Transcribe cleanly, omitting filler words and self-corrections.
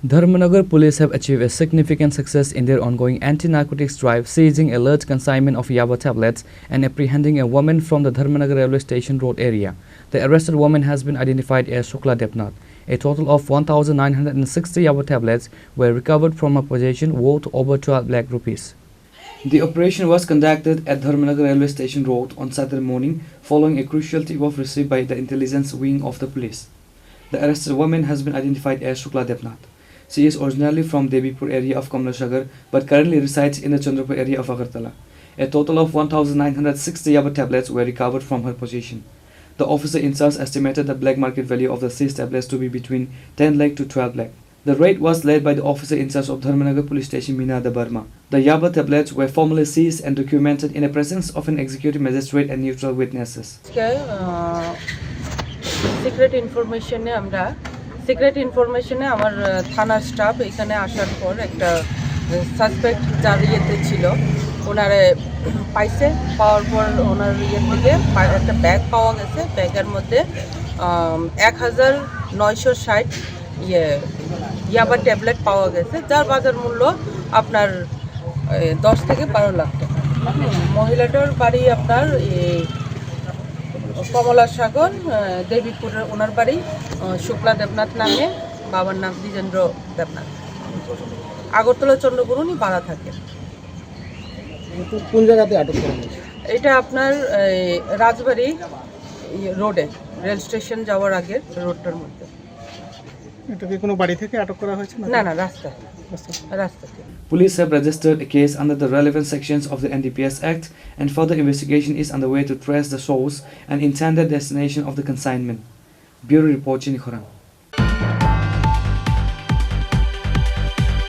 Dharmanagar police have achieved a significant success in their ongoing anti-narcotics drive, seizing a large consignment of Yaba tablets and apprehending a woman from the Dharmanagar railway station road area. The arrested woman has been identified as Shukla Debnath. A total of 1,960 Yaba tablets were recovered from her possession, worth over 12 lakh rupees. The operation was conducted at Dharmanagar railway station road on Saturday morning, following a crucial tip-off received by the intelligence wing of the police. The arrested woman has been identified as Shukla Debnath. She is originally from Devipur area of Kamlashagar but currently resides in the Chandrapur area of Agartala. A total of 1,960 Yaba tablets were recovered from her possession. The officer in charge estimated the black market value of the seized tablets to be between 10 lakh to 12 lakh. The raid was led by the officer in charge of Dharmanagar police station Minada Burma. The Yaba tablets were formally seized and documented in the presence of an executive magistrate and neutral witnesses. Secret ইনফরমেশনে আমার থানার staff এখানে আসার পর একটা suspect যার ইয়েতে ছিল ওনারে পাইছে, পাওয়ার পর ওনার ইয়ে থেকে একটা ব্যাগ পাওয়া গেছে। ব্যাগের মধ্যে 1960 ইয়াবা ট্যাবলেট পাওয়া গেছে, যার বাজার মূল্য আপনার 10 থেকে 12 লাখ টাকা। মহিলাটার বাড়ি আপনার কমলা সাগর, দেবীপুরের ওনার বাড়ি শুক্লা দেবনাথ নামে, বাবার নাম দ্বিজেন্দ্র দেবনাথ। আগরতলা চন্দ্রপুর উনি ভাড়া থাকেন। কোন জায়গাতে আটক করা হয়েছে? এটা আপনার রাজবাড়ি রোডে, রেল স্টেশন যাওয়ার আগের রোডটার মধ্যে। এটা কি কোনো বাড়ি থেকে আটক করা হয়েছে? না, রাস্তা। Police have registered a case under the relevant sections of the NDPS Act, and further investigation is underway to trace the source and intended destination of the consignment. Bureau Report, Chini Khoran.